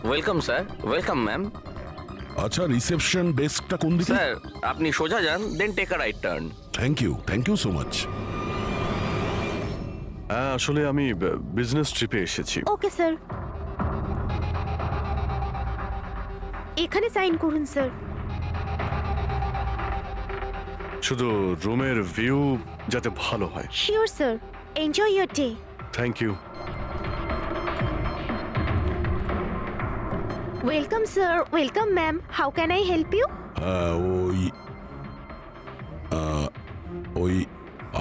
Welcome sir, welcome ma'am. আচ্ছা, reception ডেস্কটা কোন দিকে? স্যার আপনি সোজা যান, then take a right turn. Thank you so much. হ্যাঁ, আসলে আমি বিজনেস ট্রিপে এসেছি। ওকে স্যার, এখানে সাইন করুন স্যার। শুধু রুমের ভিউ যাতে ভালো হয়। Sure sir, enjoy your day. Thank you. Welcome sir, welcome ma'am, how can I help you? ওই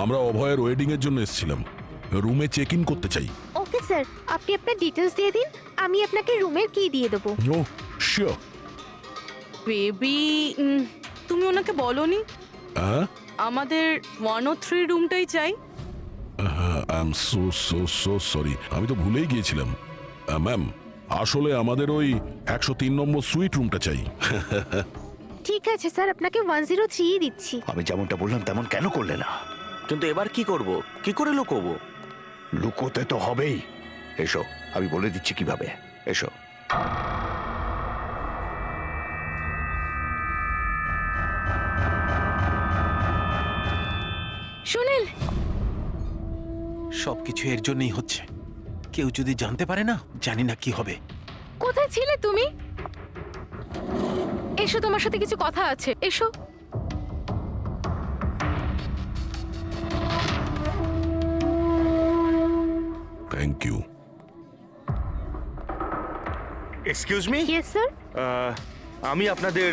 আমরা অভয়ের ওয়েডিং এর জন্য এসেছিলাম, রুমে চেক ইন করতে চাই। ওকে স্যার, আপনি আপনার ডিটেলস দিয়ে দিন, আমি আপনাকে রুমের কি দিয়ে দেবো। ও শিওর। বেবি, তুমি ওনাকে বলনি হ্যাঁ, আমাদের 103 রুমটাই চাই? আই এম সো সরি, আমি তো ভুলেই গিয়েছিলাম। ম্যাম, আসলে আমাদের ওই 103 নম্বর সুইট রুমটা চাই। ঠিক আছে স্যার, আপনাকে 103 দিচ্ছি। আমি যেমনটা বললাম তেমন কেন করলে না? কিন্তু এবার কি করব, কি করে লুকোবো? লুকোতে তো হবেই। এসো, আমি বলে দিচ্ছি কিভাবে। এসো। সুনীল, সবকিছু এর জন্যই হচ্ছে। কেউ যদি জানতে পারে না, জানি না কি হবে। কোথায় ছিলে তুমি? এসো, তোমার সাথে কিছু কথা আছে, এসো। Thank you. Excuse me, yes sir. আমি আপনাদের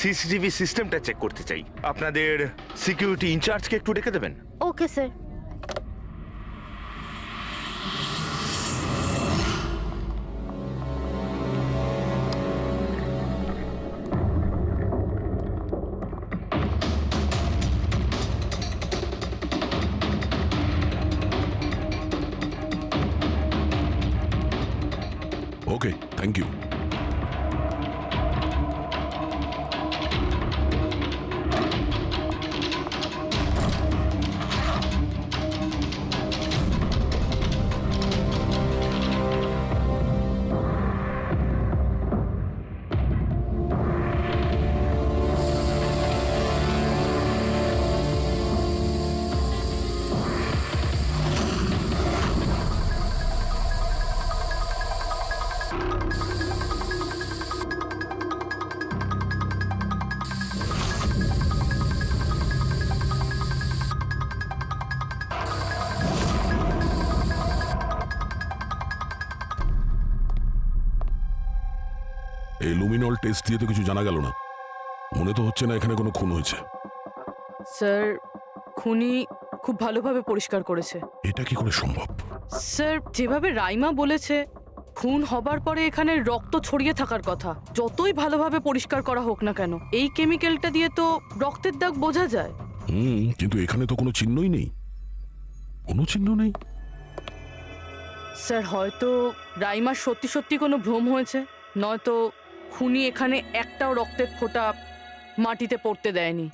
সিসিটিভি সিস্টেমটা চেক করতে চাই। আপনাদের সিকিউরিটি ইনচার্জকে একটু ডেকে দেবেন। Okay sir. Okay, thank you. এই লুমিনল টেস্ট দিয়ে তো কিছু জানা গেল না। মনে তো হচ্ছে না এখানে কোনো খুন হয়েছে। স্যার, খুনি খুব ভালোভাবে পরিষ্কার করেছে। এটা কি করে সম্ভব? স্যার, যেভাবে রাইমা বলেছে, খুন হবার পরে এখানে রক্ত ছড়িয়ে থাকার কথা। যতই ভালোভাবে পরিষ্কার করা হোক না কেন, এই কেমিক্যালটা দিয়ে তো রক্তের দাগ বোঝা যায়। কিন্তু এখানে তো কোনো চিহ্নই নেই। কোনো চিহ্ন নেই। স্যার, হয়তো রাইমার সত্যি সত্যি কোনো ভ্রম হয়েছে, নয়তো খুনি এখানে একটাও রক্তের ফোঁটা মাটিতে পড়তে দেয়নি।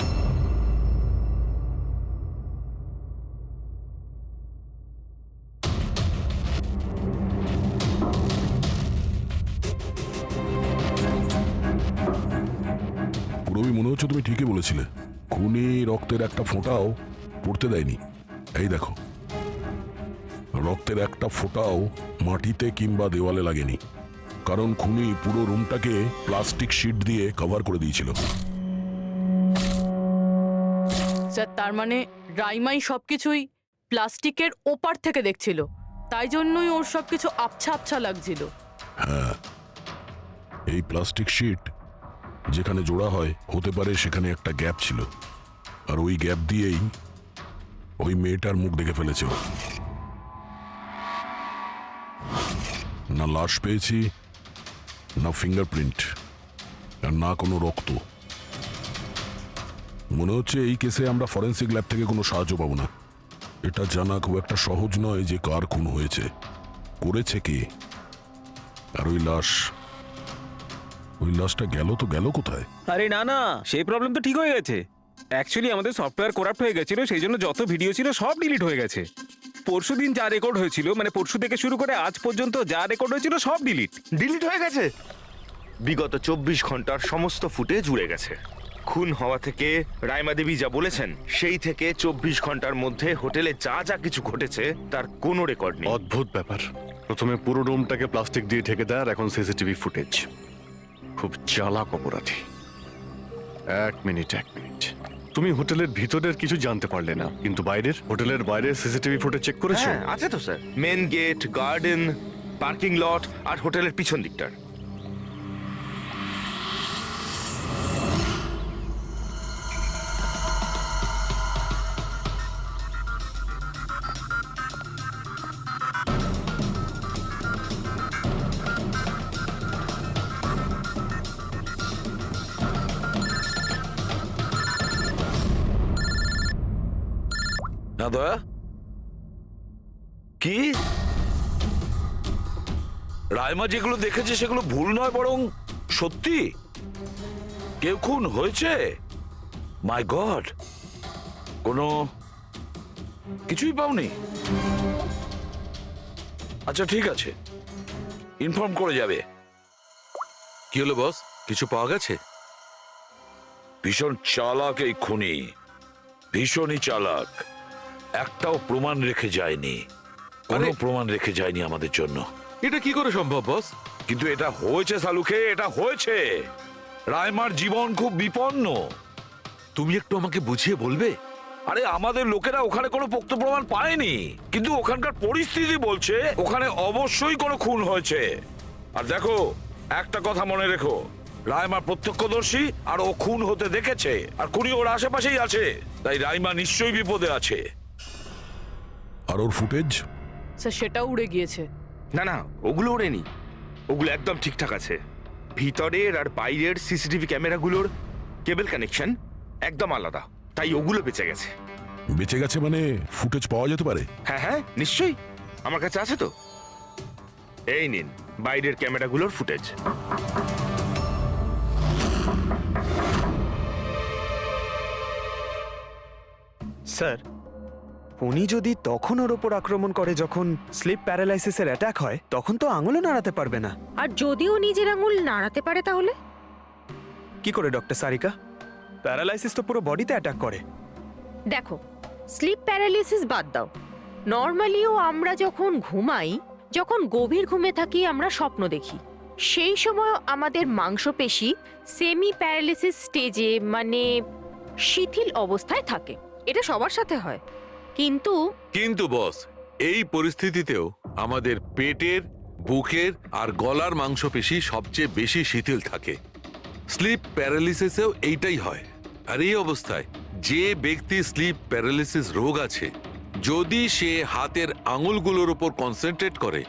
পুরোই মনে হচ্ছে তুমি ঠিকই বলেছিলে। খুনি রক্তের একটা ফোঁটাও পড়তে দেয়নি। এই দেখো, রক্তের একটা ফোঁটাও মাটিতে কিংবা দেওয়ালে লাগেনি, কারণ খুনি পুরো রুমটাকে প্লাস্টিক শিট দিয়ে কভার করে দিয়েছিল। স্যার, তার মানে রাইমাই সবকিছুই প্লাস্টিকের ওপার থেকে দেখছিল, তাই জন্যই ওর সবকিছু আবছা আবছা লাগছিল। হ্যাঁ, এই প্লাস্টিক শিট যেখানে জোড়া হয়, হতে পারে সেখানে একটা গ্যাপ ছিল, আর ওই গ্যাপ দিয়েই ওই মেয়েটার মুখ দেখে ফেলেছে ও। না লাশ পেয়েছি, না ফিঙ্গারপ্রিন্ট, আর না কোনো রক্ত। মনে হচ্ছে এই কেসে আমরা ফরেন্সিক ল্যাব থেকে কোনো সাহায্য পাবো না। এটা জানা খুব একটা সহজ নয় যে কার খুন হয়েছে, করেছে কে, আর ওই লাশটা গেল তো গেল কোথায়? আরে না না, সেই প্রবলেম তো ঠিক হয়ে গেছে। অ্যাকচুয়ালি আমাদের সফটওয়্যার করাপ্ট হয়ে গেছিল, সেই জন্য যত ভিডিও ছিল সব ডিলিট হয়ে গেছে। পরশুদিন যা রেকর্ড হয়েছিল, মানে পরশু থেকে শুরু করে আজ পর্যন্ত যা রেকর্ড হয়েছিল সব ডিলিট। ডিলিট হয়ে গেছে? বিগত 24 ঘন্টার সমস্ত ফুটেজ উড়ে গেছে। খুন হওয়া থেকে রাইমা দেবী যা বলেছেন সেই থেকে 24 ঘন্টার মধ্যে হোটেলে যা যা কিছু ঘটেছে তার কোনো রেকর্ড নেই। অদ্ভুত ব্যাপার। প্রথমে পুরো রুমটাকে প্লাস্টিক দিয়ে ঢেকে দেয়, আর এখন সিসিটিভি ফুটেজ। খুব চালাক অপরাধী। এক মিনিট। তুমি হোটেলের ভিতরের কিছু জানতে পারলে না, কিন্তু বাইরের, হোটেলের বাইরে সিসিটিভি ফুটেজ চেক করেছো? হ্যাঁ আছে তো sir, main gate, garden, parking lot আর হোটেলের পিছন দিকটার। না দয়া, কি রাইমা যেগুলো দেখেছে সেগুলো ভুল নয়, বরং সত্যি? কেউ খুন হয়েছে? মাই গড, কোনো কিছুই পাওনি? আচ্ছা ঠিক আছে, ইনফর্ম করে যাবে। কি হলো বস, কিছু পাওয়া গেছে? ভীষণ চালাক এই খুনি, ভীষণই চালাক। একটাও প্রমাণ রেখে যায়নি, কোনো প্রমাণ রেখে যায়নি আমাদের জন্য। এটা কি করে সম্ভব বস? কিন্তু এটা হয়েছে সালুকে, এটা হয়েছে। রাইমার জীবন খুব বিপন্ন। তুমি একটু আমাকে বুঝিয়ে বলবে? আরে আমাদের লোকেরা ওখানে কোনো পোক্ত প্রমাণ পায়নি, কিন্তু ওখানকার পরিস্থিতি বলছে ওখানে অবশ্যই কোনো খুন হয়েছে। আর দেখো, একটা কথা মনে রেখো, রাইমা প্রত্যক্ষদর্শী, আর ও খুন হতে দেখেছে, আর খুনি ওর আশেপাশেই আছে, তাই রাইমা নিশ্চয়ই বিপদে আছে। আর ওর ফুটেজ? স্যার সেটাও উড়ে গিয়েছে। না না, ওগুলো ওড়েনি, ওগুলো একদম ঠিকঠাক আছে। ভিতরের আর বাইরের সিসিটিভি ক্যামেরাগুলোর কেবল কানেকশন একদম আলাদা, তাই ওগুলো বেঁচে গেছে। বেঁচে গেছে মানে ফুটেজ পাওয়া যেতে পারে? হ্যাঁ হ্যাঁ নিশ্চয়ই, আমার কাছে আছে তো। এই নিন বাইরের ক্যামেরাগুলোর ফুটেজ। স্যার, উনি যদি তখন ওর ওপর আক্রমণ করে যখন স্লিপ প্যারালাইসিসের অ্যাটাক হয়, তখন তো আঙুলও নাড়াতে পারবে না। আর যদিও নিজের আঙুল নাড়াতে পারে তাহলে? কি করে ডক্টর সারিকা? প্যারালাইসিস তো পুরো বডিতে অ্যাটাক করে। দেখো, স্লিপ প্যারালিসিস বাদ দাও, নর্মালিও আমরা যখন ঘুমাই, যখন গভীর ঘুমে থাকি আমরা স্বপ্ন দেখি, সেই সময় আমাদের মাংসপেশি সেমি প্যারালিসিস স্টেজে, মানে শিথিল অবস্থায় থাকে। এটা সবার সাথে হয়। কিন্তু বস, এই পরিস্থিতিতেও আমাদের পেটের, বুকের আর গলার মাংসপেশি সবচেয়ে বেশি শিথিল থাকে। স্লিপ প্যারালিসিসেও এইটাই হয়। আর এই অবস্থায় যে ব্যক্তি স্লিপ প্যারালিসিস রোগ আছে, যদি সে হাতের আঙুলগুলোর উপর কনসেন্ট্রেট করে,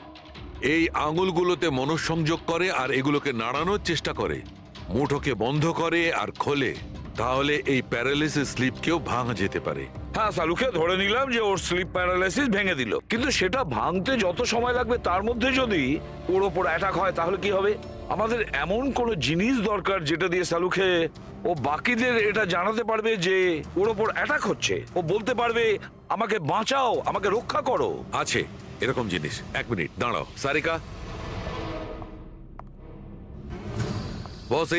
এই আঙুলগুলোতে মনঃসংযোগ করে আর এগুলোকে নাড়ানোর চেষ্টা করে, মুঠোকে বন্ধ করে আর খোলে, তাহলে এই প্যারালিসিস স্লিপকেও ভাঙা যেতে পারে। হ্যাঁ সালুকে ধরে নিলাম যে ওর স্লিপ প্যারালাইসিস ভেঙে দিল, কিন্তু সেটা ভাঙতে যত সময় লাগবে তার মধ্যে যদি ওর ওপর অ্যাটাক হয় তাহলে কি হবে? আমাদের এমন কোনো জিনিস দরকার যেটা দিয়ে সালুকে ও বাকিদের এটা জানাতে পারবে যে ওর ওপর অ্যাটাক হচ্ছে। ও বলতে পারবে আমাকে বাঁচাও, আমাকে রক্ষা করো। আছে এরকম জিনিস। এক মিনিট দাঁড়াও সারিকা। বস,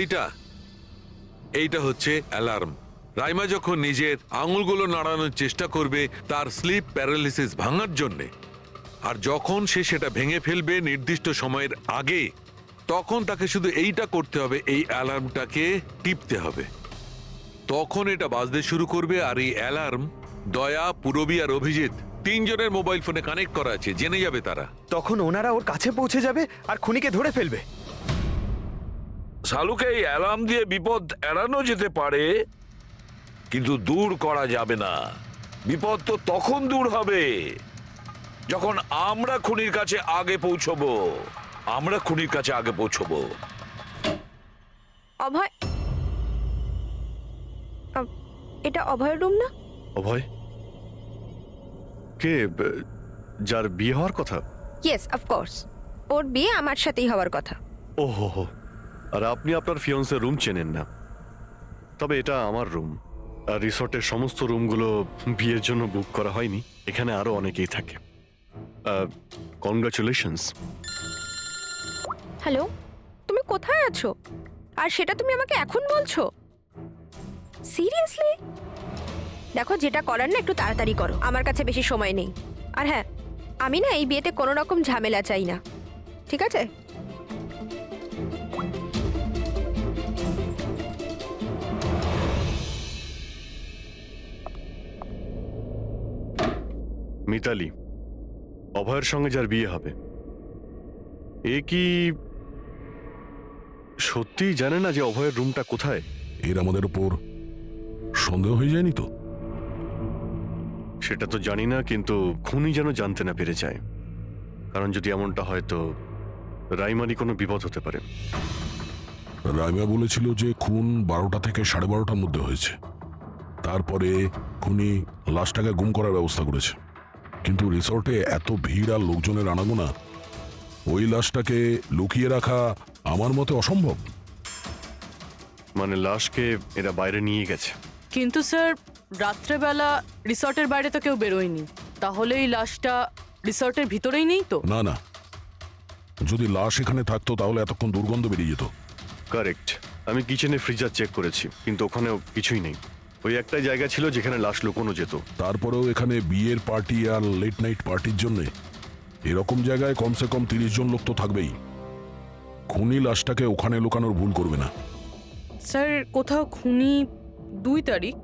এইটা হচ্ছে অ্যালার্ম। রাইমা যখন নিজের আঙুলগুলো নাড়ানোর চেষ্টা করবে তার স্লিপ প্যারালিসিস ভাঙার জন্যে, আর যখন সে সেটা ভেঙে ফেলবে নির্দিষ্ট সময়ের আগে, তখন তাকে শুধু এইটা করতে হবে, এই অ্যালার্মটাকে টিপতে হবে। তখন এটা বাজতে শুরু করবে, আর এই অ্যালার্ম দয়া, পুরবী আর অভিজিৎ তিনজনের মোবাইল ফোনে কানেক্ট করা আছে, জেনে যাবে তারা। তখন ওনারা ওর কাছে পৌঁছে যাবে আর খুনিকে ধরে ফেলবে। সালুকে এই অ্যালার্ম দিয়ে বিপদ এড়ানো যেতে পারে, কিন্তু দূর করা যাবে না। বিপদ তো তখন দূর হবে যখন আমরা খুনির কাছে আগে পৌঁছবো। অভয়, এটা অভয়ের রুম না? অভয় কে? যার বিয়ে হওয়ার কথা? ইয়েস, অফকোর্স, ওর বিয়ে আমার সাথেই হওয়ার কথা। ওহো, আর আপনি আপনার ফিয়ন্সের রুম চেনেন না? তবে এটা আমার রুম। আর রিসর্টের সমস্ত রুমগুলো বিয়ের জন্য বুক করা হয়নি, এখানে আরো অনেকেই থাকে। কনগ্রাচুলেশনস। হ্যালো, তুমি কোথায় আছো? আর সেটা তুমি আমাকে এখন বলছো? সিরিয়াসলি? দেখো, যেটা করার না একটু তাড়াতাড়ি করো, আমার কাছে বেশি সময় নেই। আর হ্যাঁ, আমি না এই বিয়েতে কোনো রকম ঝামেলা চাই না, ঠিক আছে? মিতালি, অভয়ের সঙ্গে যার বিয়ে হবে, এ কি সত্যি জানে না যে অভয়ের রুমটা কোথায়? এর আমাদের উপর সন্দেহ হয়ে যায়নি তো? সেটা তো জানি না, কিন্তু খুনি যেন জানতে না পেরে যায়। কারণ যদি এমনটা হয় তো রাইমারই কোনো বিপদ হতে পারে। রাইমা বলেছিল যে খুন 12টা থেকে 12:30টার মধ্যে হয়েছে। তারপরে খুনি লাশটাকে গুম করার ব্যবস্থা করেছে। কিন্তু রিসর্টে এত ভিড় আর লোকজনের আনাগোনা, ওই লাশটাকে লুকিয়ে রাখা আমার মতে অসম্ভব। মানে লাশকে এরা বাইরে নিয়ে গেছে। কিন্তু স্যার, রাত্রেবেলা রিসর্টের বাইরে তো কেউ বেরোয়নি, তাহলে এই লাশটা রিসর্টের ভিতরেই নেই তো? না না, যদি লাশ এখানে থাকতো তাহলে এতক্ষণ দুর্গন্ধ বেরিয়ে যেত। কারেক্ট। আমি কিচেনে ফ্রিজার চেক করেছি, কিন্তু ওখানেও কিছুই নেই। ওই একটাই জায়গা ছিল যেখানে লাশ লুকোনো যেত। তারপরেও এখানে বিয়ের পার্টি আর লেট নাইট পার্টির জন্য এরকম জায়গায় কমসে কম 30 জন লোক তো থাকবেই। খুনি লাশটাকে ওখানে লুকানোর ভুল করবে না। স্যার, কোথাও খুনি 2 তারিখ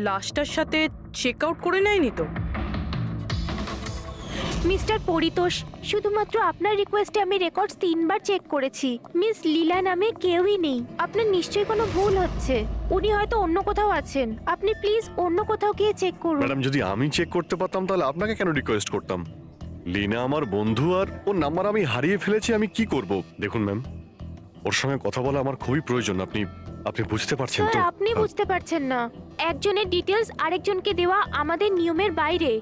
লাশটার সাথে চেক আউট করে নেয়নি তো? মিস্টার পরিতোষ, শুধুমাত্র আপনার রিকোয়েস্টে আমি রেকর্ডস 3 বার চেক করেছি। মিস লীলা নামে কেউই নেই। আপনার নিশ্চয়ই কোনো ভুল হচ্ছে। উনি হয়তো অন্য কোথাও আছেন। আপনি প্লিজ অন্য কোথাও গিয়ে চেক করুন। ম্যাডাম, যদি আমি চেক করতে পারতাম তাহলে আপনাকে কেন রিকোয়েস্ট করতাম? লিনা আমার বন্ধু, আর ওর নাম্বার আমি হারিয়ে ফেলেছি। আমি কি করব? দেখুন ম্যাম, ওর সঙ্গে কথা বলা আমার খুবই প্রয়োজন। আপনি বুঝতে পারছেন তো? স্যার, আপনি বুঝতে পারছেন না। একজনের ডিটেলস আরেকজনকে দেওয়া আমাদের নিয়মের বাইরে।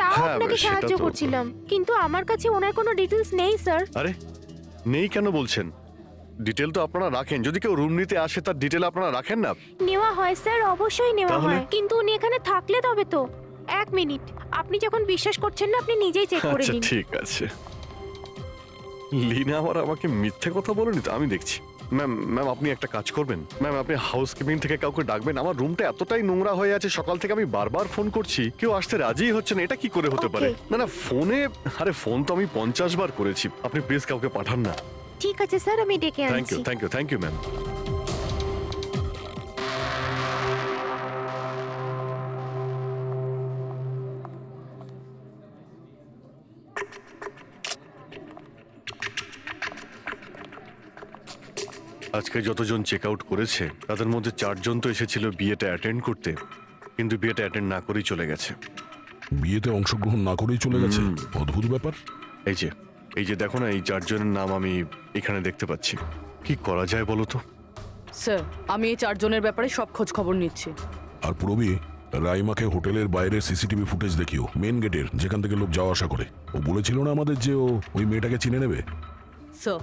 তাও হ্যাঁ, আপনাকে সেটা সাহায্য তো- করছিলাম, কিন্তু আমার কাছে ওনার কোনো ডিটেলস নেই স্যার। আরে নেই কেন বলছেন? ডিটেল তো আপনারা রাখেন। যদি কেউ রুম নিতে আসে তার ডিটেল আপনারা রাখেন না? নেওয়া হয় স্যার, অবশ্যই নেওয়া তাহলে? হয়, কিন্তু উনি এখানে থাকলে তবে তো। 1 মিনিট, আপনি যখন বিশ্বাস করছেন না, আপনি নিজেই চেক করে আচ্ছা, নিন। ঠিক আছে। লিনা আমাকে মিথ্যে কথা বলেনি তো? আমি দেখছি। ম্যাম, আপনি একটা কাজ করবেন। ম্যাম, আপনি হাউসকিপিং থেকে কাউকে ডাকবেন। আমার রুমটা এতটাই নোংরা হয়ে আছে, সকাল থেকে আমি বারবার ফোন করছি, কেউ আসতে রাজিই হচ্ছে না। এটা কি করে হতে পারে? Okay. না, ফোনে, আরে ফোন তো আমি 50 বার করেছি। আপনি প্লিজ কাউকে পাঠান না। ঠিক আছে স্যার, আমি ডেকে থ্যাংক ইউ, আনছি। Thank you ma'am. আজকে যতজন চেক আউট করেছে তাদের মধ্যে 4 জন তো এসেছিল বিয়েটা অ্যাটেন্ড করতে, কিন্তু বিয়েটা অ্যাটেন্ড না করেই চলে গেছে। বিয়েতে অংশগ্রহণ না করেই চলে গেছে? অদ্ভুত ব্যাপার। এই যে দেখো না, এই 4 জনের নাম আমি এখানে দেখতে পাচ্ছি। কি করা যায় বলো তো? স্যার, আমি এই 4 জনের ব্যাপারে সব খোঁজ খবর নিচ্ছি। আর পুরবি, রাইমাকে হোটেলের বাইরে সিসিটিভি ফুটেজ দেখিও, মেন গেটের, যেখান থেকে লোক যাওয়া আসা করে। ও বলেছিল না আমাদের যে ও ওই মেয়েটাকে চিনে নেবে। স্যার,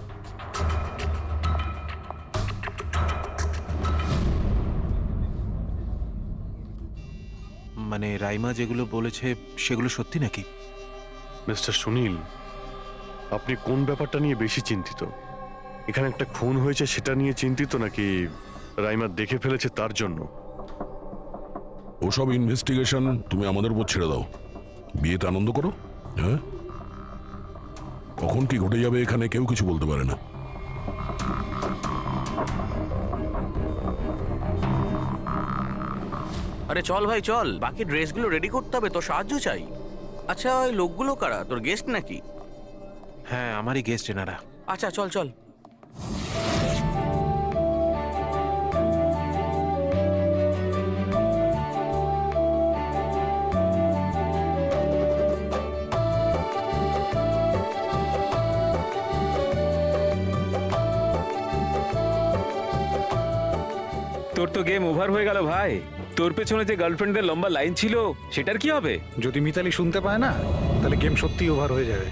মানে রাইমা যেগুলো বলেছে সেগুলো সত্যি নাকি? মিস্টার সুনীল, আপনি কোন ব্যাপারটা নিয়ে বেশি চিন্তিত? এখানে একটা খুন হয়েছে সেটা নিয়ে চিন্তিত, নাকি রাইমা দেখে ফেলেছে তার জন্য? ওসব ইনভেস্টিগেশন তুমি আমাদের উপর ছেড়ে দাও। বিয়েতে আনন্দ করো। হ্যাঁ, কখন কি ঘটে যাবে এখানে কেউ কিছু বলতে পারে না। আরে চল ভাই চল, বাকি ড্রেসগুলো রেডি করতে হবে, তোর সাহায্য চাই। আচ্ছা, ওই লোকগুলো কারা? তোর গেস্ট নাকি? হ্যাঁ, আমারই গেস্ট এনারা। আচ্ছা চল চল। তোর তো গেম ওভার হয়ে গেল ভাই। তোর পেছনে যে গার্লফ্রেন্ডদের লম্বা লাইন ছিল সেটার কি হবে? যদি মিতালি শুনতে পায় না, তাহলে গেম সত্যিই ওভার হয়ে যাবে।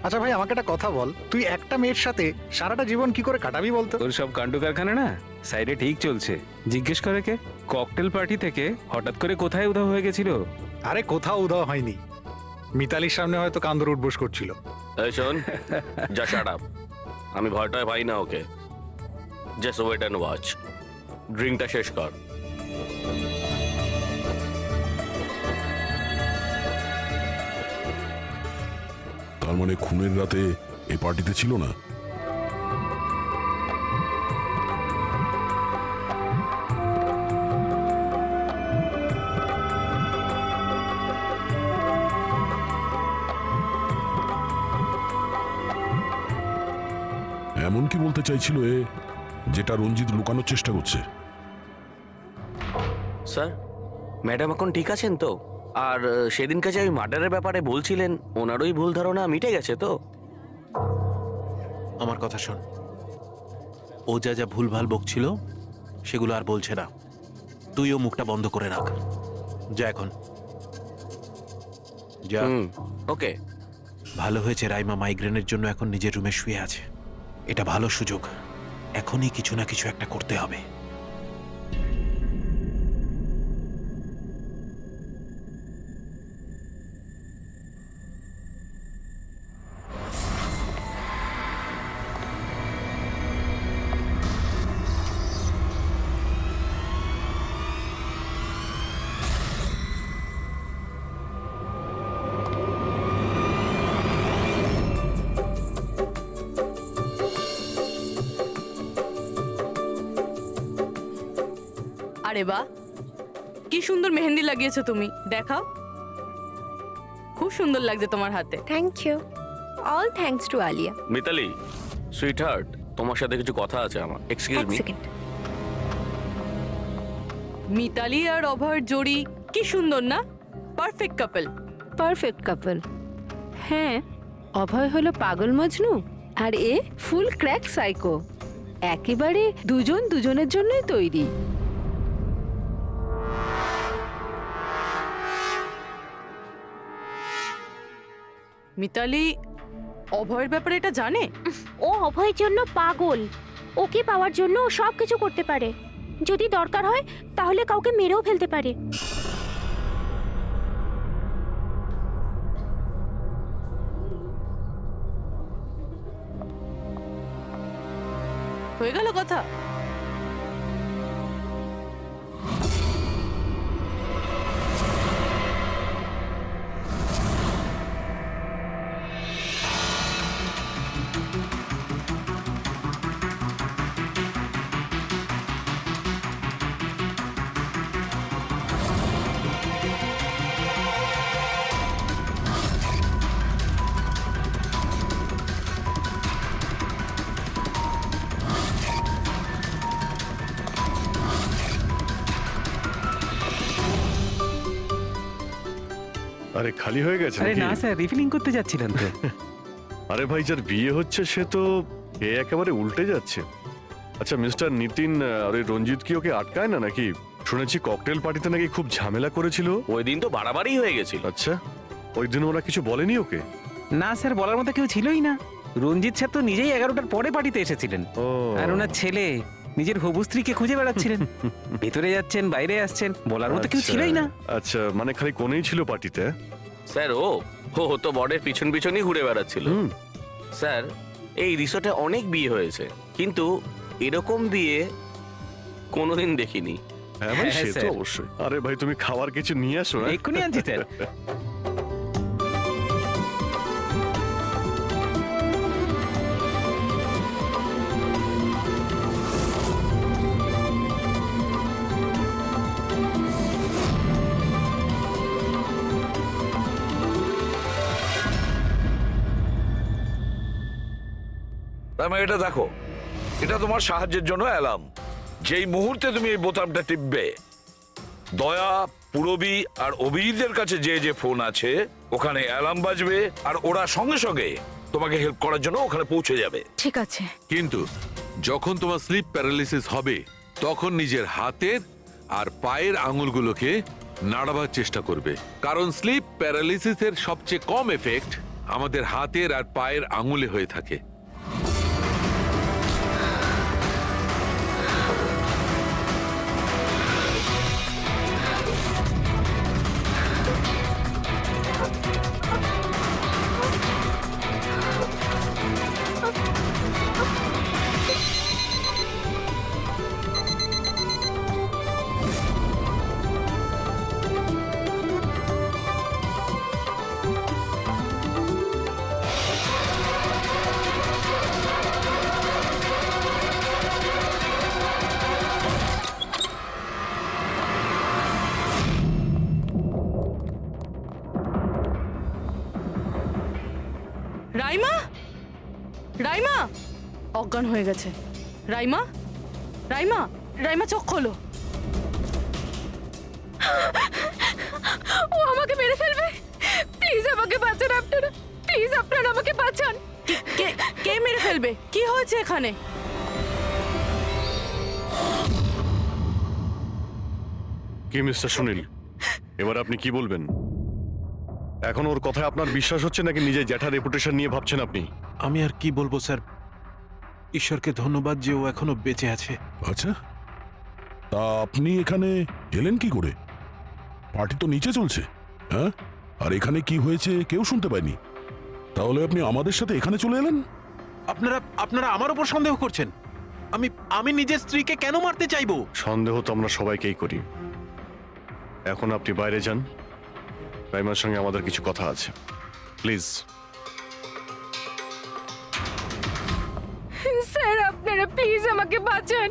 আচ্ছা ভাই, আমাকে একটা কথা বল, তুই একটা মেয়ের সাথে সারাটা জীবন কি করে কাটাবি বলতো? তোর সব কাণ্ড কারখানা না সাইডে ঠিক চলছে। জিজ্ঞেস করে কে? ককটেল পার্টি থেকে হঠাৎ করে কোথায় উধাও হয়ে গেছিল? আরে কোথাও উধাও হয়নি, মিতালির সামনে হয়তো কান্দর উঠবোস করছিল। এই শোন, যা শাট আপ। আমি ভয়টায় পাই না okay. Just wait and watch. ড্রিঙ্কটা শেষ কর। তার মানে খুনের রাতে এই পার্টিতে ছিল না? এমন কি বলতে চাইছিল এ, যেটা রঞ্জিত লুকানোর চেষ্টা করছে? স্যার, ম্যাডাম এখন ঠিক আছেন তো? আর সেদিনকে যে ওই মার্ডারের ব্যাপারে বলছিলেন, ওনারই ভুল ধারণা মিটে গেছে তো? আমার কথা শোন, ও যা যা ভুলভাল বকছিল সেগুলো আর বলছে না। তুইও মুখটা বন্ধ করে রাখ। যা এখন, যা। ওকে। ভালো হয়েছে রাইমা মাইগ্রেনের জন্য এখন নিজের রুমে শুয়ে আছে। এটা ভালো সুযোগ, এখনই কিছু না কিছু একটা করতে হবে। আরে বাহ, কি সুন্দর মেহেন্দি লাগিয়েছো তুমি, দেখাও। খুব সুন্দর লাগছে তোমার হাতে। Thank you. All thanks to Alia. Mitali, sweetheart, তোমার সাথে কিছু কথা আছে আমার। Excuse me. মিতালি আর অভয়ের জোড়ি কি সুন্দর না? Perfect couple. Perfect couple. হ্যাঁ, অভয় হলো পাগল মজনু আর এ ফুল ক্র্যাক সাইকো। একেবারে দুজন দুজনের জন্যই তৈরি। মিতালি অভয়ের ব্যাপারে এটা জানে? ও অভয়ের জন্য পাগল। ওকে পাওয়ার জন্য ও সব কিছু করতে পারে। যদি দরকার হয় তাহলে কাউকে মেরেও ফেলতে পারে। হয়ে গেল কথা। আরে খালি হয়ে গেছে আরে নাকি? না স্যার, রিফিলিং করতে যাচ্ছিলেন তো। আরে ভাই, যার বিয়ে হচ্ছে সে তো এ একেবারে উল্টে যাচ্ছে। আচ্ছা মিস্টার নিতিন, আর ওই রঞ্জিত কি ওকে আটকায় না নাকি? শুনেছি ককটেল পার্টিতে নাকি খুব ঝামেলা করেছিল। ওই দিন তো বাড়াবাড়ি হয়ে গেছিল। আচ্ছা, ওই দিন ওরা কিছু বলেনি ওকে? না স্যার, বলার মতো কেউ ছিলই না। রঞ্জিত স্যার তো নিজেই 11টার পরে পার্টিতে এসেছিলেন। আর ওনার ছেলে নিজের হবু স্ত্রীকে খুঁজে বেড়াচ্ছিলেন। ভেতরে যাচ্ছেন, বাইরে আসছেন, বলার মতো কেউ ছিলই না। আচ্ছা, মানে খালি কোনেই ছিল পার্টিতে? স্যার, ও তো বরের পিছন পিছনই ঘুরে বেড়াচ্ছিল। স্যার, এই রিসোর্টে অনেক বিয়ে হয়েছে, কিন্তু এরকম বিয়ে কোনোদিন দেখিনি। হ্যাঁ ভাই, হ্যাঁ, সে তো স্যার। অবশ্যই। আরে ভাই, তুমি খাবার কিছু নিয়ে আসো। এক্ষুনি আনছি স্যার। তার মানে এটা দেখো, এটা তোমার সাহায্যের জন্য অ্যালার্ম। যেই মুহূর্তে তুমি এই বোতামটা টিপবে, দয়া, পুরবী আর অভিজিতের কাছে যে যে ফোন আছে ওখানে অ্যালার্ম বাজবে, আর ওরা সঙ্গে সঙ্গে তোমাকে হেল্প করার জন্য ওখানে পৌঁছে যাবে। ঠিক আছে। কিন্তু যখন তোমার স্লিপ প্যারালিসিস হবে, তখন নিজের হাতের আর পায়ের আঙুলগুলোকে নাড়াবার চেষ্টা করবে, কারণ স্লিপ প্যারালিসিসের সবচেয়ে কম এফেক্ট আমাদের হাতের আর পায়ের আঙুলে হয়ে থাকে। রাইমা, রাইমা অজ্ঞান হয়ে গেছে। রাইমা, রাইমা, রাইমা চোখ খোলো। ও আমাকে মেরে ফেলবে। প্লিজ আমাকে বাঁচান আপনারা, প্লিজ আপনারা আমাকে বাঁচান। কে কে মেরে ফেলবে? কি হয়েছে এখানে? কি মিস্টার সুনীল, এবার আপনি কি বলবেন? এখন ওর কথায় আপনার বিশ্বাস হচ্ছে নাকি নিজের জ্যাঠার রেপুটেশন নিয়ে ভাবছেন আপনি? আমি আর কি বলবো স্যার, ঈশ্বরকে ধন্যবাদ যে ও এখনো বেঁচে আছে। আচ্ছা, তা আপনি এখানে এলেন কি করে? পার্টি তো নিচে চলছে, হ্যাঁ? আর এখানে কি হয়েছে কেউ শুনতে পায়নি, তাহলে আপনি আমাদের সাথে এখানে চলে এলেন? আপনারা আপনারা আমার উপর সন্দেহ করছেন? আমি নিজের স্ত্রীকে কেন মারতে চাইবো? সন্দেহ তো আমরা সবাইকেই করি। এখন আপনি বাইরে যান, রাইমার সঙ্গে আমাদের কিছু কথা আছে, প্লিজ। স্যার আপনারা প্লিজ আমাকে বাঁচান।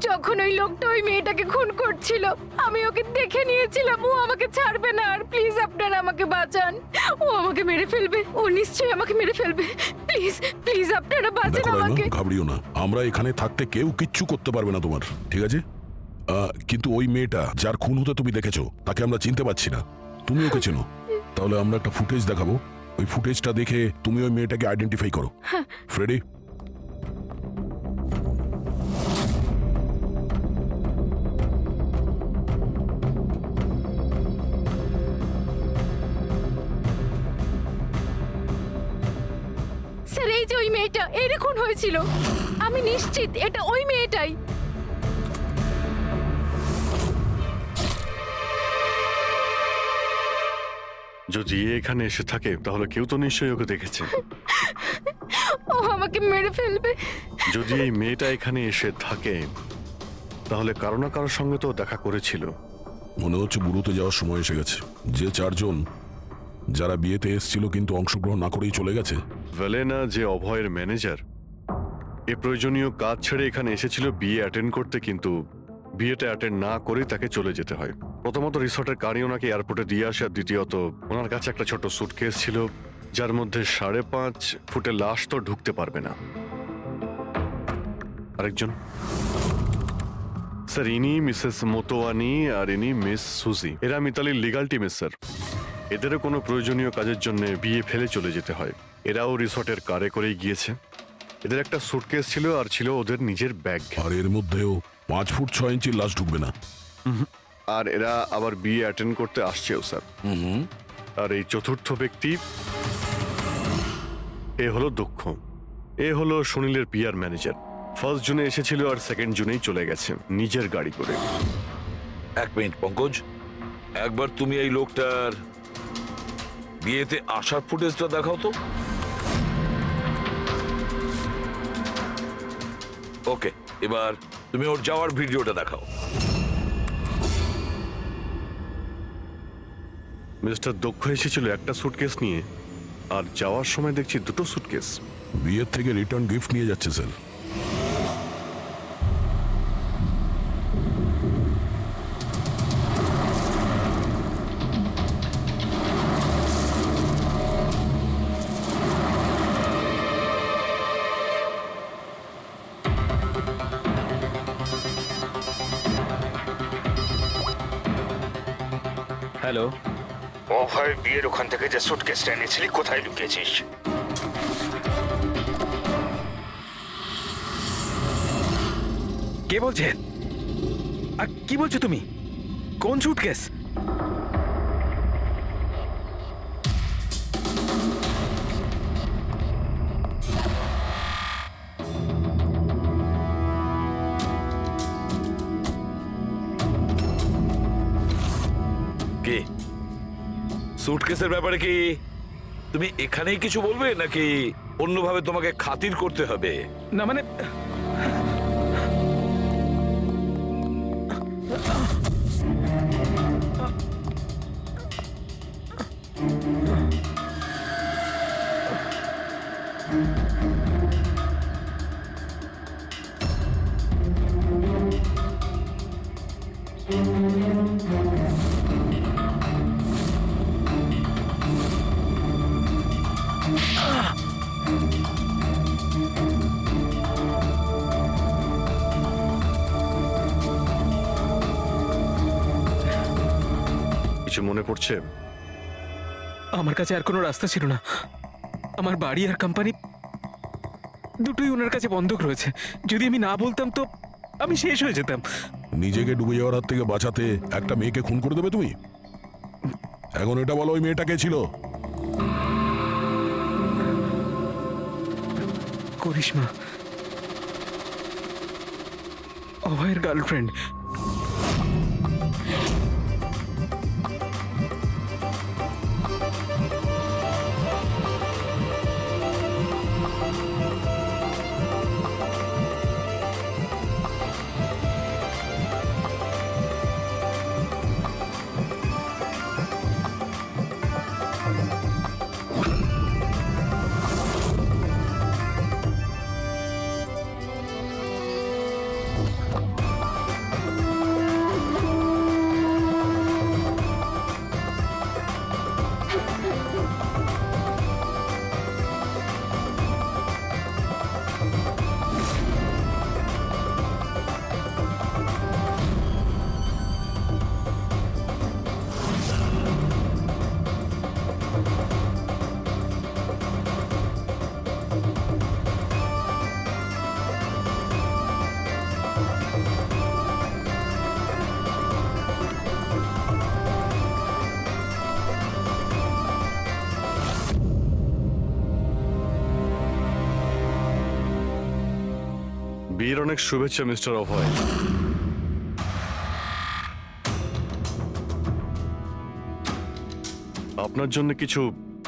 যখন ওই লোকটা ওই মেয়েটাকে খুন করছিল আমি ওকে দেখে নিয়েছিলাম, ও আমাকে ছাড়বে না। আর প্লিজ আপনারা আমাকে বাঁচান, ও আমাকে মেরে ফেলবে, ও নিশ্চয়ই আমাকে মেরে ফেলবে। প্লিজ প্লিজ আপনারা বাঁচান দেখো রাইমা, আমাকে। ঘাবড়িও না, আমরা এখানে থাকতে কেউ কিচ্ছু করতে পারবে না তোমার, ঠিক আছে? কিন্তু ওই মেয়েটা যার খুন হতে তুমি দেখেছো তাকে আমরা চিনতে পারছি না, তুমি ওকে চেনো। তাহলে আমরা একটা ফুটেজ দেখাবো, ওই ফুটেজটা দেখে তুমি ওই মেয়েটাকে আইডেন্টিফাই করো। ফ্রেডি, স্যার এই যে ওই মেয়েটা, এর খুন হয়েছিল, আমি নিশ্চিত এটা ওই মেয়েটাই। যদি এখানে এসে থাকে তাহলে কেউ তো নিশ্চয়ই ওকে দেখেছে। ও আমাকে মেরে ফেলবে। যদি এই মেয়েটা এখানে এসে থাকে তাহলে কারো না কারোর সঙ্গে তো দেখা করেছিল। মনে হচ্ছে বুড়োতে যাওয়ার সময় এসে গেছে। যে চারজন যারা বিয়েতে এসেছিল কিন্তু অংশগ্রহণ না করেই চলে গেছে। ভেলেনা যে অভয়ের ম্যানেজার, এ প্রয়োজনীয় কাজ ছেড়ে এখানে এসেছিল বিয়ে অ্যাটেন্ড করতে, কিন্তু বিয়েটা অ্যাটেন্ড না করে তাকে চলে যেতে হয়। প্রথমত রিসর্টের গাড়ি ওনাকে এয়ারপোর্টে দিয়ে আসে, আর দ্বিতীয়ত ওনার কাছে একটা ছোট সুটকেস ছিল যার মধ্যে 5.5 ফুটের লাশ তো ঢুকতে পারবে না। আরেকজন স্যার, ইনি মিসেস মোতোয়ানি আর ইনি মিস সুজি। এরা মিতালির লিগাল টিমের স্যার। এদেরও কোনো প্রয়োজনীয় কাজের জন্য বিয়ে ফেলে চলে যেতে হয়। এরাও রিসর্টের কারে করেই গিয়েছে। এদের একটা সুটকেস ছিল আর ছিল ওদের নিজের ব্যাগ। আর এর মধ্যেও 5 ফুট 6 ইঞ্চির লাশ ঢুকবে না। আর এরা আবার বিয়ে অ্যাটেন্ড করতে আসছেও স্যার। আর এই চতুর্থ ব্যক্তি, এ হলো দক্ষ। এ হলো সুনীলের পিআর ম্যানেজার। 1 জুনে এসেছিল আর 2 জুনেই চলে গেছে নিজের গাড়ি করে। 1 মিনিট পঙ্কজ, একবার তুমি এই লোকটার বিয়েতে আসার ফুটেজটা দেখাও তো। ওকে, এবার তুমি ওর যাওয়ার ভিডিওটা দেখাও। মিস্টার দক্ষ এসেছিল একটা সুটকেস নিয়ে, আর যাওয়ার সময় দেখছি 2টো সুটকেস। বিয়ের থেকে রিটার্ন গিফট নিয়ে যাচ্ছে স্যার। হ্যালো, অভয় বিয়ের ওখান থেকে যে সুটকেসটা এনেছিলি কোথায় লুকিয়েছিস? কে বলছেন? আর কি বলছো তুমি? কোন সুটকেস? কে সুটকেসের ব্যাপারে কি তুমি এখানেই কিছু বলবে নাকি অন্যভাবে তোমাকে খাতির করতে হবে? না মানে কিছু মনে পড়ছে? আমার কাছে আর কোনো রাস্তা ছিল না। আমার বাড়ি আর কোম্পানি দুটোই ওনার কাছে বন্ধক রয়েছে। যদি আমি না বলতাম তো আমি শেষ হয়ে যেতাম। নিজেকে ডুবে যাওয়ার হাত থেকে বাঁচাতে একটা মেয়েকে খুন করে দেবে তুমি? এখন এটা বলো, ওই মেয়েটা কে ছিল? করিশ্মা, অভয়ের গার্লফ্রেন্ড। বিয়ের অনেক শুভেচ্ছা মিস্টার অভয়। আপনার জন্য কিছু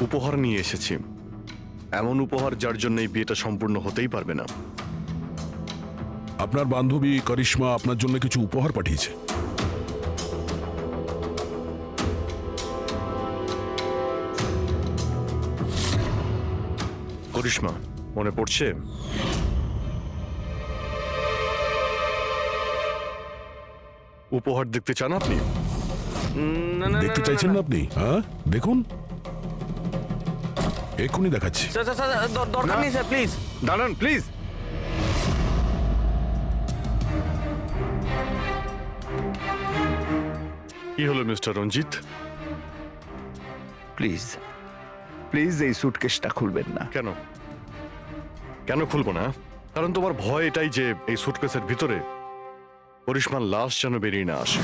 উপহার নিয়ে এসেছি। এমন উপহার যার জন্য এই বিয়েটা সম্পূর্ণ হতেই পারবে না। আপনার বান্ধবী করিশ্মা আপনার জন্য কিছু উপহার পাঠিয়েছে। করিশ্মা, মনে পড়ছে? উপহার দেখতে চান আপনি? দেখতে চাইছেন না আপনি? হ্যাঁ, দেখুন, এক্ষুনি দেখাচ্ছি। দরকার নেই স্যার, প্লিজ দাঁড়ান, প্লিজ। কি হলো মিস্টার রঞ্জিত? প্লিজ প্লিজ এই সুটকেসটা খুলবেন না। কেন কেন খুলবো না? কারণ তোমার ভয় এটাই যে এই সুটকেসের ভিতরে করিশ্মার লাশ যেন বেরিয়ে না আসে।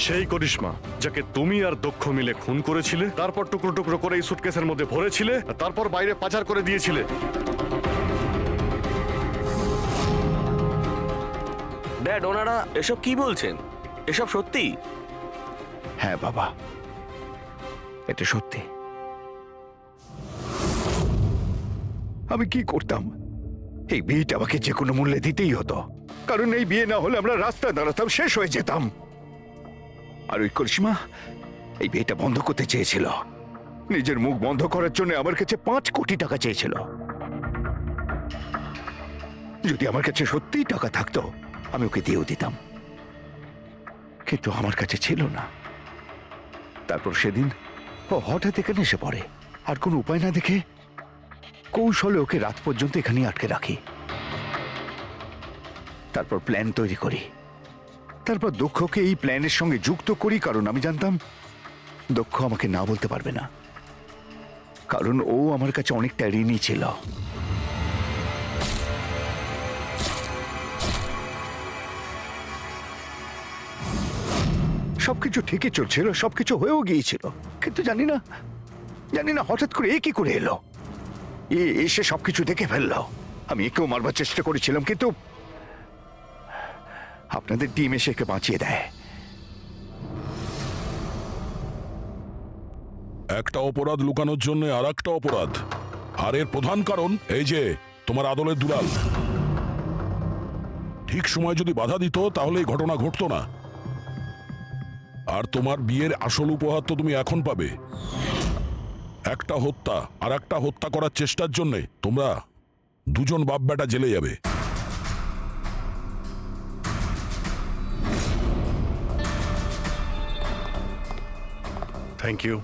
সেই করিশ্মা যাকে তুমি আর দক্ষ মিলে খুন করেছিলে, তারপর টুকরো টুকরো করে এই সুটকেসের মধ্যে ভরেছিলে, আর তারপর বাইরে পাচার করে দিয়েছিলে। ড্যাড, ওনারা এসব কি বলছেন? এসব সত্যি? হ্যাঁ বাবা, এটা সত্যি। আমি কি করতাম? এই বিয়েটা আমাকে যে কোনো মূল্যে দিতেই হতো, কারণ এই বিয়ে না হলে আমরা রাস্তায় দাঁড়াতাম, শেষ হয়ে যেতাম। আর ওই করিশ্মা এই বিয়েটা বন্ধ করতে চেয়েছিল। নিজের মুখ বন্ধ করার জন্য আমার কাছে 5 কোটি টাকা চেয়েছিল। যদি আমার কাছে সত্যিই টাকা থাকতো আমি ওকে দিয়েও দিতাম, কিন্তু আমার কাছে ছিল না। তারপর সেদিন ও হঠাৎ এখানে এসে পড়ে, আর কোনো উপায় না দেখে কৌশলে ওকে রাত পর্যন্ত এখানেই আটকে রাখি। তারপর প্ল্যান তৈরি করি, তারপর দক্ষকে এই প্ল্যানের সঙ্গে যুক্ত করি, কারণ আমি জানতাম দক্ষ আমাকে না বলতে পারবে না, কারণ ও আমার কাছে অনেকটা ঋণী ছিল। সবকিছু ঠিকই চলছিল, সবকিছু হয়েও গিয়েছিল, কিন্তু জানি না হঠাৎ করে এ কি করে এলো। এসে সবকিছু দেখে ফেললো। আমি একেও মারবার চেষ্টা করেছিলাম, কিন্তু আপনাদের টিম এসে একে বাঁচিয়ে দেয়। একটা অপরাধ লুকানোর জন্য আর একটা অপরাধ, আর এর প্রধান কারণ এই যে তোমার আদলের দুলাল। ঠিক সময় যদি বাধা দিত তাহলে এই ঘটনা ঘটতো না। আর তোমার বিয়ের আসল উপহার তো তুমি এখন পাবে। একটা হত্যা আর একটা হত্যা করার চেষ্টার জন্য তোমরা দুজন বাপ বেটা জেলে যাবে। Thank you.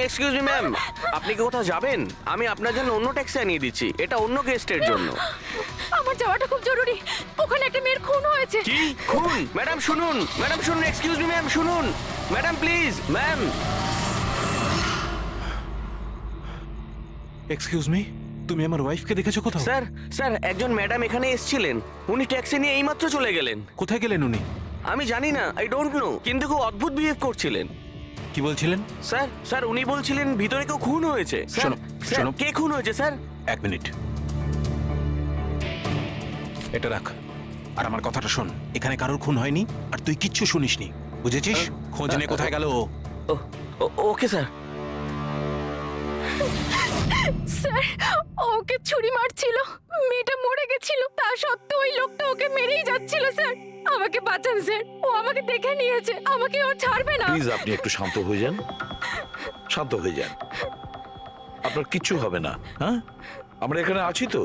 Excuse me ma'am, আপনি কি কোথাও যাবেন? আমি আপনার জন্য অন্য ট্যাক্সি আনিয়ে দিচ্ছি, এটা অন্য গেস্টের জন্য। আমার যাওয়াটা খুব জরুরি, ওখানে একটা মেয়ের খুন হয়েছে। কি খুন? ম্যাডাম শুনুন, ম্যাডাম শুনুন, এক্সকিউজ মি ম্যাম শুনুন, madam please, ma'am. Excuse me, তুমি আমার ওয়াইফকে দেখেছো কোথাও? স্যার স্যার একজন ম্যাডাম এখানে এসেছিলেন, উনি ট্যাক্সি নিয়ে এইমাত্র চলে গেলেন। কোথায় গেলেন উনি? আমি জানি না, আই ডোন্ট নো, কিন্তু খুব অদ্ভুত বিহেভ করছিলেন। কি বলছিলেন? স্যার উনি বলছিলেন ভিতরে কেউ খুন হয়েছে। শোনো, স্যার শোনো। কে খুন হয়েছে স্যার? এক মিনিট, এটা রাখ আর আমার কথাটা শোন। এখানে কারোর খুন হয়নি আর তুই কিচ্ছু শুনিসনি, বুঝেছিস? খোঁজ নে কোথায় গেল ও। Okay sir. স্যার ওকে ছুরি মারছিল, মেয়েটা মরে গেছিল, তা সত্ত্বেও ওই লোকটা ওকে মেরেই যাচ্ছিল। স্যার আমাকে বাঁচান স্যার, ও আমাকে দেখে নিয়েছে, আমাকে ও ছাড়বে না। প্লিজ আপনি একটু শান্ত হয়ে যান, শান্ত হয়ে যান, আপনার কিচ্ছু হবে না। হ্যাঁ, আমরা এখানে আছি তো।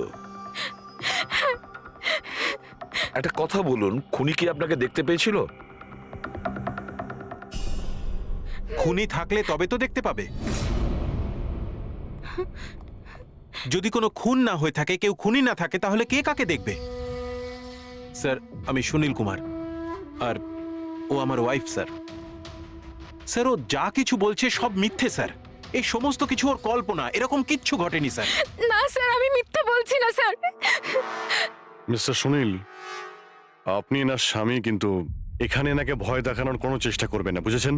একটা কথা বলুন, খুনি কি আপনাকে দেখতে পেয়েছিল? খুনি থাকলে তবে তো দেখতে পাবে। যদি কোনো খুন না হয়ে থাকে, কেউ খুনি না থাকে, তাহলে কে কাকে দেখবে? স্যার আমি সুনীল কুমার আর ও আমার ওয়াইফ স্যার। স্যার ও যা কিছু বলছে সব মিথ্যে স্যার, এই সমস্ত কিছু ওর কল্পনা, এরকম কিচ্ছু ঘটেনি স্যার। না স্যার আমি মিথ্যে বলছি না স্যার। মিস্টার সুনীল, আপনি না স্বামী, কিন্তু এখানে এনাকে ভয় দেখানোর কোনো চেষ্টা করবেন না, বুঝেছেন?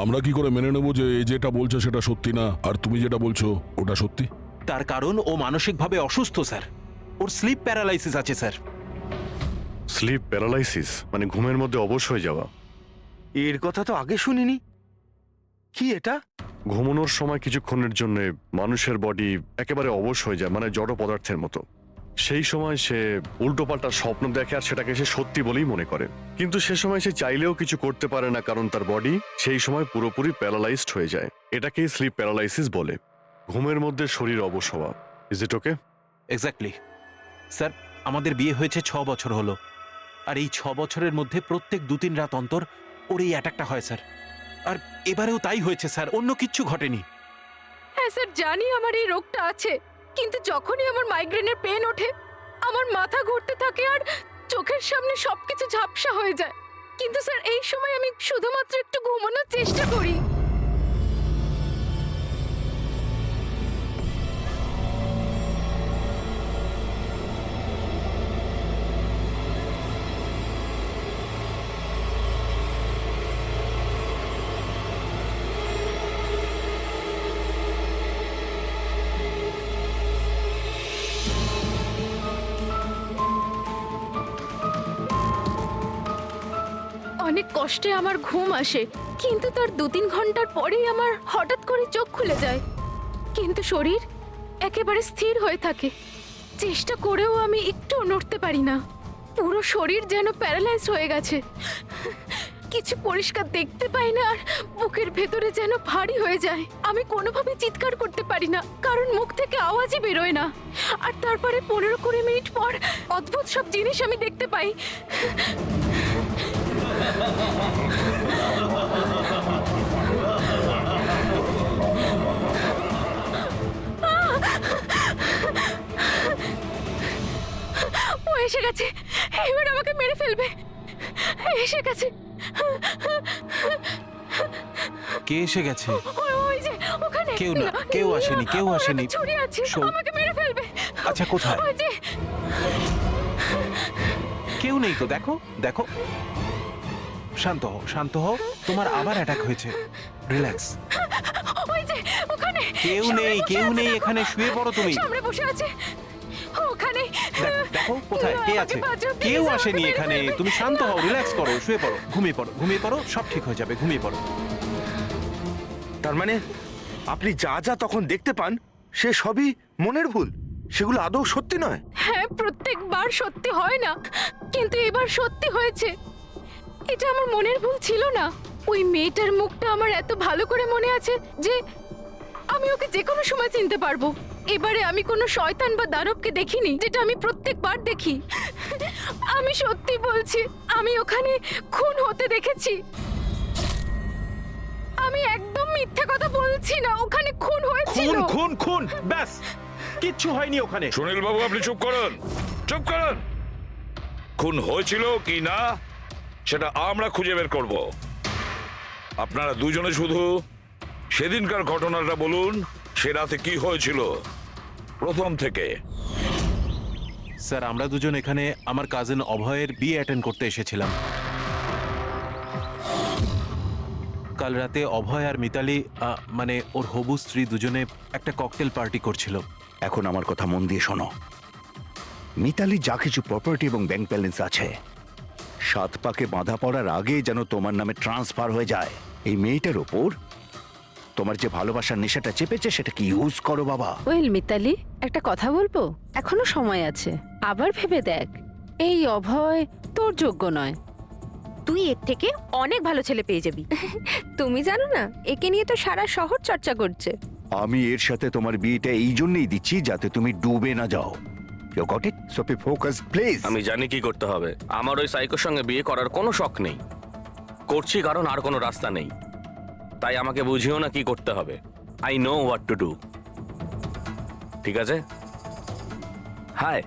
আমরা কি করে মেনে নেব যে এই যেটা বলছো সেটা সত্যি না আর তুমি যেটা বলছো ওটা সত্যি? তার কারণ ও মানসিকভাবে অসুস্থ স্যার, ওর স্লিপ প্যারালাইসিস আছে স্যার। স্লিপ প্যারালাইসিস মানে ঘুমের মধ্যে অবশ হয়ে যাওয়া? এর কথা তো আগে শুনিনি। কি এটা? ঘুমানোর সময় কিছুক্ষণের জন্য মানুষের বডি একেবারে অবশ হয়ে যায়, মানে জড় পদার্থের মতো। সেই সময় সে উল্টোপাল্টা স্বপ্ন দেখে আর সেটাকে সে সত্যি বলেই মনে করে, কিন্তু সে সময় সে চাইলেও কিছু করতে পারে না, কারণ তার বডি সেই সময় পুরোপুরি প্যারালাইজড হয়ে যায়। এটাকেই স্লিপ প্যারালাইসিস বলে, ঘুমের মধ্যে শরীর অবশ হওয়া। Is it okay? Exactly sir, আমাদের বিয়ে হয়েছে 6 বছর হলো, আর এই 6 বছরের মধ্যে প্রত্যেক 2-3 রাত অন্তর ওর এই অ্যাটাকটা হয় স্যার। আর এবারেও তাই হয়েছে স্যার, অন্য কিচ্ছু ঘটেনি। হ্যাঁ স্যার জানি আমার এই রোগটা আছে, কিন্তু যখনই আমার মাইগ্রেনের পেন ওঠে আমার মাথা ঘুরতে থাকে আর চোখের সামনে সবকিছু ঝাপসা হয়ে যায়। কিন্তু স্যার এই সময় আমি শুধুমাত্র একটু ঘুমানোর চেষ্টা করি। অনেক কষ্টে আমার ঘুম আসে, কিন্তু তার 2-3 ঘন্টার পরেই আমার হঠাৎ করে চোখ খুলে যায়, কিন্তু শরীর একেবারে স্থির হয়ে থাকে। চেষ্টা করেও আমি একটু নড়তে পারি না, পুরো শরীর যেন প্যারালাইজ হয়ে গেছে। কিছু পরিষ্কার দেখতে পাই না, আর বুকের ভেতরে যেন ভারী হয়ে যায়। আমি কোনোভাবে চিৎকার করতে পারি না, কারণ মুখ থেকে আওয়াজই বেরোয় না। আর তারপরে 15-20 মিনিট পর অদ্ভুত সব জিনিস আমি দেখতে পাই। ও এসে গেছে, এবার আমাকে মেরে ফেলবে। এসে গেছে। কে এসে গেছে? ওই যে ওখানে। কেউ না, কেউ আসেনি, কেউ ওর আসেনি। হাতে ছুরি আছে, শোন। আমাকে মেরে ফেলবে। আচ্ছা, কোথায়? ওই যে কেউ নেই তো, দেখো দেখো। শান্ত হও, শান্ত হও। তোমার আবার অ্যাটাক হয়েছে। রিল্যাক্স। ওই যে ওখানে। কেউ সামনে নেই, বসে কেউ আছে, নেই, দেখো। এখানে শুয়ে পড়ো তুমি। সামনে বসে আছে ওখানে। দেখো দেখো কোথায় কে আমাকে আছে? বাঁচাও, please, কেউ আমাকে আসেনি মেরে এখানে। ফেলবে। তুমি শান্ত হও, রিল্যাক্স করো, শুয়ে পড়ো, ঘুমিয়ে পড়ো, ঘুমিয়ে পড়ো, সব ঠিক হয়ে যাবে, ঘুমিয়ে পড়ো। তার মানে আপনি যা যা তখন দেখতে পান সে সবই মনের ভুল, সেগুলো আদৌ সত্যি নয়? হ্যাঁ, প্রত্যেকবার সত্যি হয় না, কিন্তু এবার সত্যি হয়েছে। এটা আমার মনের ভুল ছিল না। ওই মেয়েটার মুখটা আমার এত ভালো করে মনে আছে যে আমি ওকে যে কোনো সময় চিনতে পারবো। এবারে আমি কোনো শয়তান বা দানবকে দেখিনি, যেটা আমি প্রত্যেকবার দেখি। আমি সত্যি বলছি, আমি ওখানে খুন হতে দেখেছি। আমি একদম মিথ্যে কথা বলছি না, ওখানে খুন হয়েছিল। খুন খুন, ব্যাস, কিচ্ছু হয়নি ওখানে। সুনীল বাবু, আপনি চুপ করুন, চুপ করুন। খুন হয়েছিল কি না সেটা আমরা খুঁজে বের করব। আপনারা দুজনে শুধু সেদিনকার ঘটনাটা বলুন, সে রাতে কি হয়েছিল প্রথম থেকে। স্যার, আমরা দুজন এখানে আমার কাজিন অভয়ের বিয়ে অ্যাটেন্ড করতে এসেছিলাম। কাল রাতে অভয় আর মিতালি, মানে ওর হবু স্ত্রী, দুজনে একটা ককটেল পার্টি করছিল। এখন আমার কথা মন দিয়ে শোনো। মিতালি যা কিছু প্রপার্টি এবং ব্যাংক ব্যালেন্স আছে, 7 পাকে বাঁধা পড়ার আগে যেন তোমার নামে ট্রান্সফার হয়ে যায়। এই মেয়েটার ওপর তোমার যে ভালোবাসার নেশাটা চেপেছে সেটাকে ইউজ করো বাবা। ওয়েল মিতালি, একটা কথা বলবো? এখনো সময় আছে, আবার ভেবে দেখ। এই অভয় তোর যোগ্য নয়, তুই এর থেকে অনেক ভালো ছেলে পেয়ে যাবি। তুমি জানো না, একে নিয়ে তো সারা শহর চর্চা করছে। আমি এর সাথে তোমার বিয়েটা এই জন্যই দিচ্ছি যাতে তুমি ডুবে না যাও। You got it? So be focused please. আমি জানি কি করতে হবে। আমার ওই সাইকোর সঙ্গে বিয়ে করার কোনো শখ নেই, করছি কারণ আর কোনো রাস্তা নেই। তাই আমাকে বুঝিও না কি করতে হবে। I know what to do. ঠিক আছে? হাই।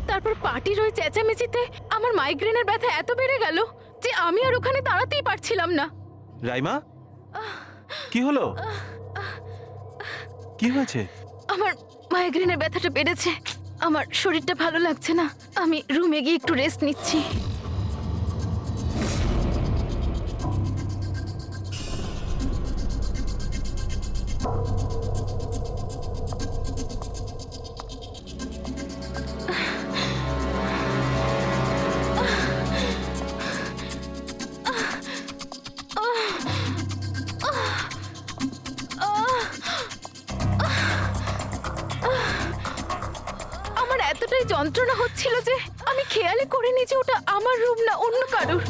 তারপর পার্টির ওই চেঁচামেচিতে আমার মাইগ্রেনের ব্যথা এত বেড়ে গেল যে আমি আর ওখানে দাঁড়াতেই পারছিলাম না। রাইমা, কি হলো? কি হয়েছে? আমার মাইগ্রেনের ব্যথাটা বেড়েছে, আমার শরীরটা ভালো লাগছে না। আমি রুমে গিয়ে একটু রেস্ট নিচ্ছি। আমার এতটাই যন্ত্রণা হচ্ছিল যে আমি খেয়ালই করিনি যে ওটা আমার রুম না অন্য কারোর।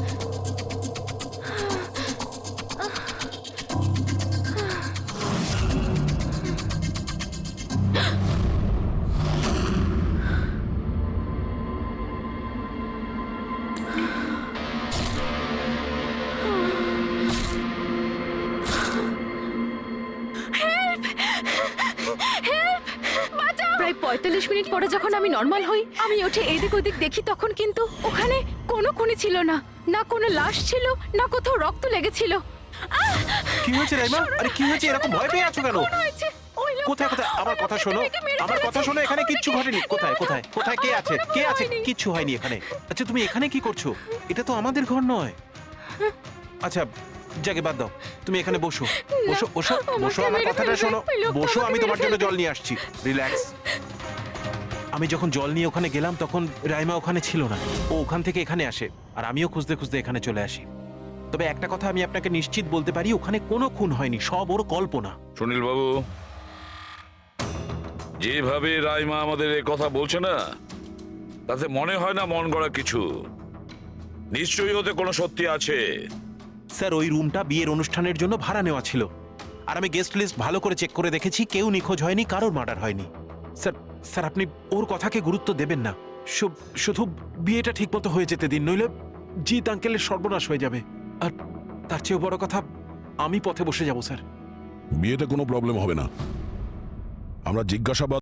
প্রায় 45 মিনিট পরে যখন আমি নর্মাল হই, আমি উঠে এদিক ওদিক দেখি, তখন কিন্তু ওখানে কোনো খুনি ছিল না, না কোনো লাশ ছিল, না কোথাও রক্ত লেগেছিল। কি হয়েছে রাইমা? আরে কি হয়েছে? এরকম ভয় পেয়ে আছো কেন? খুন হয়েছে, ওই কোথায় কোথায় আমার কথা শোনো, আমার কথা শোনো, এখানে কিচ্ছু ঘটেনি। কোথায় কোথায় কোথায় কে আছে, কে আছে? কিচ্ছু হয়নি এখানে। আচ্ছা তুমি এখানে কি করছো? এটা তো আমাদের ঘর নয়। আচ্ছা যাকে বাদ দাও, তুমি এখানে বসো বসো বসো বসো, আমার কথাটা শোনো, বসো, আমি তোমার জন্য জল নিয়ে আসছি। রিল্যাক্স। আমি যখন জল নিয়ে ওখানে গেলাম তখন রাইমা ওখানে ছিল না, ও ওখান থেকে এখানে আসে আর আমিও খুঁজতে খুঁজতে এখানে চলে আসি। তবে একটা কথা আমি আপনাকে নিশ্চিত বলতে পারি, ওখানে কোনো খুন হয়নি, সব ওর কল্পনা। সুনীল বাবু, যেভাবে রাইমা আমাদের এ কথা বলছে না, তাতে মনে হয় না মন গড়া কিছু। নিশ্চয়ই ওতে কোনো সত্যি আছে। স্যার ওই রুমটা বিয়ের অনুষ্ঠানের জন্য ভাড়া নেওয়া ছিল, আর আমি গেস্ট লিস্ট ভালো করে চেক করে দেখেছি, কেউ নিখোঁজ হয়নি, কারোর মার্ডার হয়নি। স্যার স্যার আপনি ওর কথাকে গুরুত্ব দেবেন না, শুধু বিয়েটা ঠিক মতো হয়ে যেতে দিন, নইলে জিৎ আঙ্কেলের সর্বনাশ হয়ে যাবে। আর তার চেয়েও বড় কথা, আমি পথে বসে যাব স্যার। বিয়েতে কোনো প্রবলেম হবে না। আমরা জিজ্ঞাসাবাদ